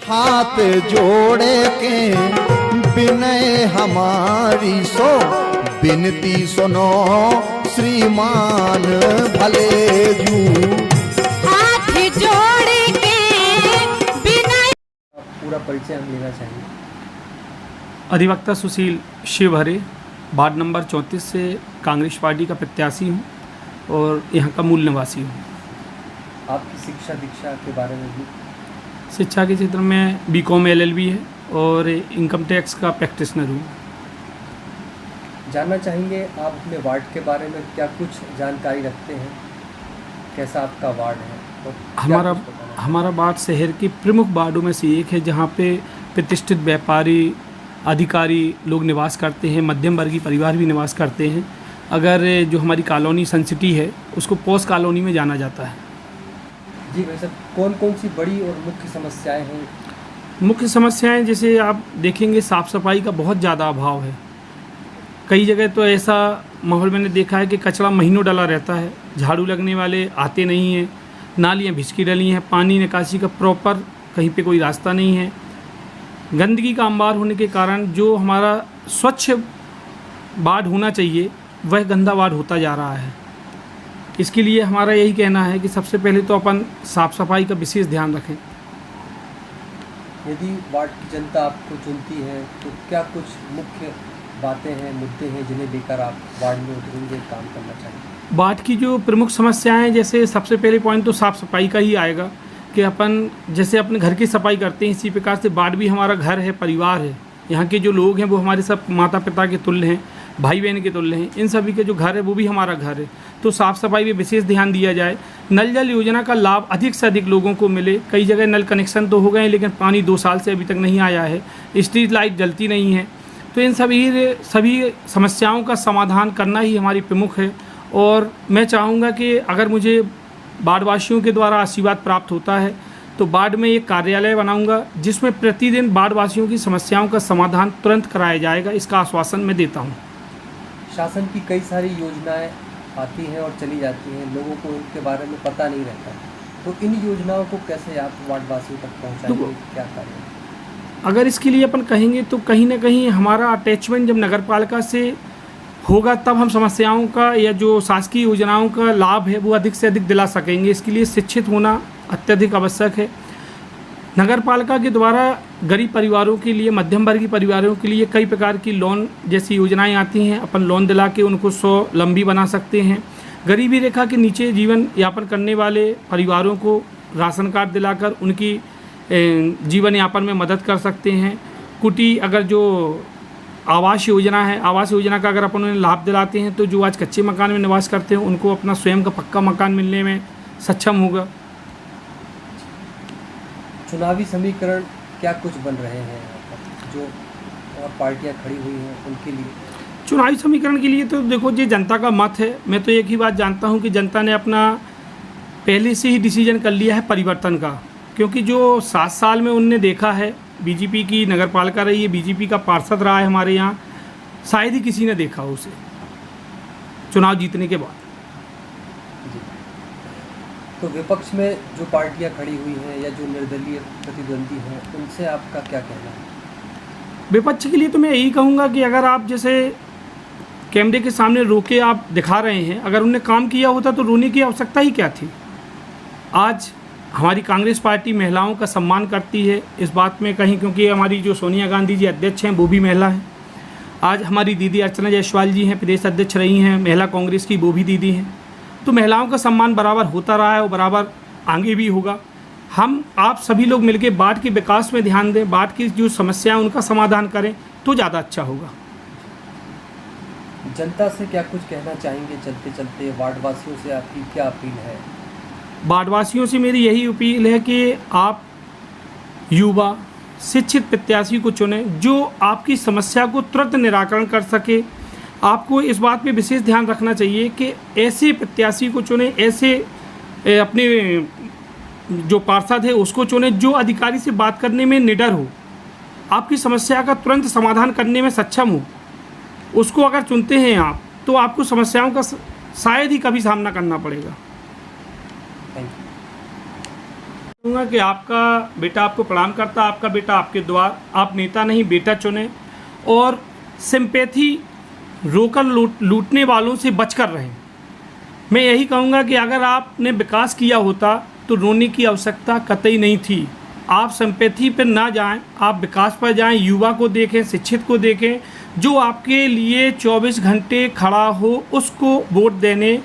हाथ जोड़े के विनय हमारी सो बिनती सुनो श्रीमान भले जू। हाथ जोड़ के विनय। पूरा परिचय हम लेना चाहिए। अधिवक्ता सुशील शिवहरे, वार्ड नंबर 34 से कांग्रेस पार्टी का प्रत्याशी हूँ और यहाँ का मूल निवासी हूँ। आपकी शिक्षा दीक्षा के बारे में भी? शिक्षा के क्षेत्र में बीकॉम LLB है और इनकम टैक्स का प्रैक्टिशनर हूँ। जानना चाहेंगे आप अपने वार्ड के बारे में क्या कुछ जानकारी रखते हैं? कैसा आपका वार्ड है? और क्या कुछ बताना? हमारा वार्ड शहर की प्रमुख वार्डों में से एक है जहाँ पे प्रतिष्ठित व्यापारी, अधिकारी लोग निवास करते हैं, मध्यम वर्गीय परिवार भी निवास करते हैं। अगर जो हमारी कॉलोनी सन सिटी है उसको पोस्ट कॉलोनी में जाना जाता है। जी भाई साहब, कौन कौन सी बड़ी और मुख्य समस्याएं हैं? मुख्य समस्याएं जैसे आप देखेंगे साफ़ सफाई का बहुत ज़्यादा अभाव है। कई जगह तो ऐसा माहौल मैंने देखा है कि कचरा महीनों डला रहता है, झाड़ू लगने वाले आते नहीं हैं, नालियाँ भिसकी डली हैं, पानी निकासी का प्रॉपर कहीं पे कोई रास्ता नहीं है। गंदगी का अंबार होने के कारण जो हमारा स्वच्छ वार्ड होना चाहिए वह गंदा वार्ड होता जा रहा है। इसके लिए हमारा यही कहना है कि सबसे पहले तो अपन साफ़ सफाई का विशेष ध्यान रखें। यदि वार्ड की जनता आपको चुनती है तो क्या कुछ मुख्य बातें हैं, मुद्दे हैं जिन्हें लेकर आप वार्ड में उतरेंगे, काम करना चाहिए? वार्ड की जो प्रमुख समस्याएं, जैसे सबसे पहले पॉइंट तो साफ़ सफाई का ही आएगा कि अपन जैसे अपने घर की सफाई करते हैं इसी प्रकार से वार्ड भी हमारा घर है, परिवार है। यहाँ के जो लोग हैं वो हमारे सब माता पिता के तुल्य हैं, भाई बहन के तुल्य हैं। इन सभी के जो घर है वो भी हमारा घर है, तो साफ़ सफाई में विशेष ध्यान दिया जाए। नल जल योजना का लाभ अधिक से अधिक लोगों को मिले। कई जगह नल कनेक्शन तो हो गए लेकिन पानी 2 साल से अभी तक नहीं आया है, स्ट्रीट लाइट जलती नहीं है। तो इन सभी समस्याओं का समाधान करना ही हमारी प्रमुख है। और मैं चाहूँगा कि अगर मुझे वार्डवासियों के द्वारा आशीर्वाद प्राप्त होता है तो वार्ड में एक कार्यालय बनाऊंगा जिसमें प्रतिदिन वार्डवासियों की समस्याओं का समाधान तुरंत कराया जाएगा। इसका आश्वासन मैं देता हूं। शासन की कई सारी योजनाएं आती हैं और चली जाती हैं, लोगों को इनके बारे में पता नहीं रहता, तो इन योजनाओं को कैसे आप वार्डवासियों तक पहुँचाएंगे? क्या करें? अगर इसके लिए अपन कहेंगे तो कहीं ना कहीं हमारा अटैचमेंट जब नगर पालिका से होगा तब हम समस्याओं का या जो शासकीय योजनाओं का लाभ है वो अधिक से अधिक दिला सकेंगे। इसके लिए शिक्षित होना अत्यधिक आवश्यक है। नगर पालिका के द्वारा गरीब परिवारों के लिए, मध्यम वर्गीय परिवारों के लिए कई प्रकार की लोन जैसी योजनाएं आती हैं। अपन लोन दिला के उनको 100 लंबी बना सकते हैं। गरीबी रेखा के नीचे जीवन यापन करने वाले परिवारों को राशन कार्ड दिलाकर उनकी जीवन यापन में मदद कर सकते हैं। कुटी अगर जो आवास योजना है, आवास योजना का अगर अपन उन्हें लाभ दिलाते हैं तो जो आज कच्चे मकान में निवास करते हैं उनको अपना स्वयं का पक्का मकान मिलने में सक्षम होगा। चुनावी समीकरण क्या कुछ बन रहे हैं जो और पार्टियां खड़ी हुई हैं उनके लिए? चुनावी समीकरण के लिए तो देखो ये जनता का मत है। मैं तो एक ही बात जानता हूँ कि जनता ने अपना पहले से ही डिसीजन कर लिया है परिवर्तन का, क्योंकि जो 7 साल में उनने देखा है बीजेपी की नगर पालिका रही है, बीजेपी का पार्षद रहा है हमारे यहाँ, शायद ही किसी ने देखा उसे चुनाव जीतने के बाद। तो विपक्ष में जो पार्टियां खड़ी हुई हैं या जो निर्दलीय प्रतिद्वंदी हैं उनसे आपका क्या कहना है? विपक्ष के लिए तो मैं यही कहूँगा कि अगर आप जैसे कैमरे के सामने रोके आप दिखा रहे हैं, अगर उनने काम किया होता तो रोने की आवश्यकता ही क्या थी। आज हमारी कांग्रेस पार्टी महिलाओं का सम्मान करती है, इस बात में कहीं, क्योंकि हमारी जो सोनिया गांधी जी अध्यक्ष हैं वो भी महिला हैं। आज हमारी दीदी अर्चना जायसवाल जी हैं, प्रदेश अध्यक्ष रही हैं महिला कांग्रेस की, वो भी दीदी हैं। तो महिलाओं का सम्मान बराबर होता रहा है और बराबर आगे भी होगा। हम आप सभी लोग मिलकर वार्ड के विकास में ध्यान दें, वार्ड की जो समस्याएं उनका समाधान करें तो ज़्यादा अच्छा होगा। जनता से क्या कुछ कहना चाहेंगे चलते चलते? वार्डवासियों से आपकी क्या अपील है? वार्डवासियों से मेरी यही अपील है कि आप युवा शिक्षित प्रत्याशी को चुनें जो आपकी समस्या को तुरंत निराकरण कर सके। आपको इस बात पे विशेष ध्यान रखना चाहिए कि ऐसे प्रत्याशी को चुनें, ऐसे अपने जो पार्षद है उसको चुनें जो अधिकारी से बात करने में निडर हो, आपकी समस्या का तुरंत समाधान करने में सक्षम हो। उसको अगर चुनते हैं आप तो आपको समस्याओं का शायद ही कभी सामना करना पड़ेगा। Thank you. कहूँगा कि आपका बेटा आपको प्रणाम करता, आपका बेटा आपके द्वार, आप नेता नहीं बेटा चुने और सिंपैथी रोकर लूटने वालों से बचकर रहें। मैं यही कहूँगा कि अगर आपने विकास किया होता तो रोने की आवश्यकता कतई नहीं थी। आप सिंपैथी पर ना जाएं, आप विकास पर जाएं, युवा को देखें, शिक्षित को देखें, जो आपके लिए 24 घंटे खड़ा हो, उसको वोट देने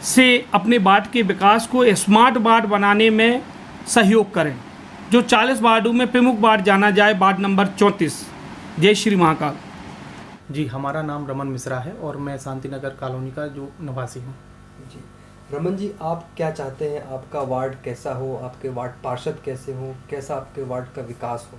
से अपने वार्ड के विकास को स्मार्ट वार्ड बनाने में सहयोग करें। जो 40 वार्डों में प्रमुख वार्ड जाना जाए, वार्ड नंबर 34। जय श्री महाकाल। जी, हमारा नाम रमन मिश्रा है और मैं शांति नगर कॉलोनी का जो निवासी हूँ। जी रमन जी, आप क्या चाहते हैं, आपका वार्ड कैसा हो, आपके वार्ड पार्षद कैसे हो, कैसा आपके वार्ड का विकास हो?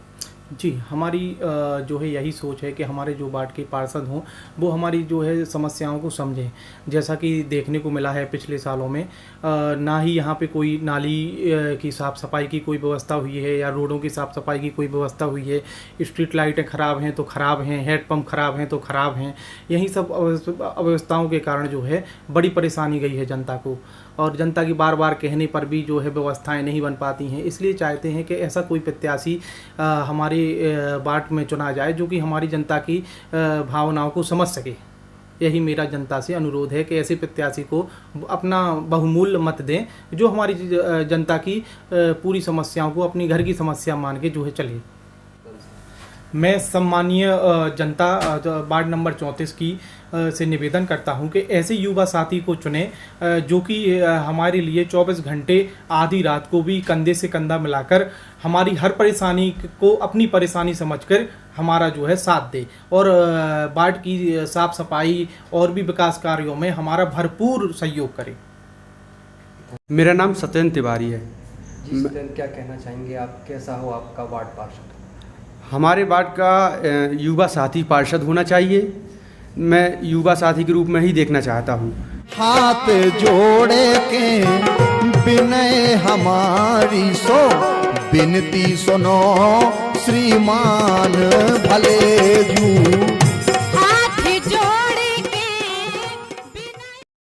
जी, हमारी जो है यही सोच है कि हमारे जो वार्ड के पार्षद हों वो हमारी जो है समस्याओं को समझें। जैसा कि देखने को मिला है पिछले सालों में ना ही यहाँ पे कोई नाली की साफ़ सफाई की कोई व्यवस्था हुई है या रोडों की साफ़ सफाई की कोई व्यवस्था हुई है। स्ट्रीट लाइटें ख़राब हैं तो ख़राब हैं, हेडपम्प ख़राब हैं तो ख़राब हैं। यही सब अव्यवस्थाओं के कारण जो है बड़ी परेशानी गई है जनता को, और जनता की बार बार कहने पर भी जो है व्यवस्थाएं नहीं बन पाती हैं। इसलिए चाहते हैं कि ऐसा कोई प्रत्याशी हमारे वार्ड में चुना जाए जो कि हमारी जनता की भावनाओं को समझ सके। यही मेरा जनता से अनुरोध है कि ऐसे प्रत्याशी को अपना बहुमूल्य मत दें जो हमारी जनता की पूरी समस्याओं को अपनी घर की समस्या मान के जो है चले। मैं सम्मानीय जनता वार्ड नंबर 34 की से निवेदन करता हूं कि ऐसे युवा साथी को चुनें जो कि हमारे लिए 24 घंटे आधी रात को भी कंधे से कंधा मिलाकर हमारी हर परेशानी को अपनी परेशानी समझकर हमारा जो है साथ दे और वार्ड की साफ सफाई और भी विकास कार्यों में हमारा भरपूर सहयोग करे। मेरा नाम सत्येंद्र तिवारी है। जी सत्येंद्र, क्या कहना चाहेंगे आप, कैसा हो आपका वार्ड पार्षद? हमारे वार्ड का युवा साथी पार्षद होना चाहिए। मैं युवा साथी के रूप में ही देखना चाहता हूँ। हाथ जोड़े के विनय हमारी, सो विनती सुनो श्रीमान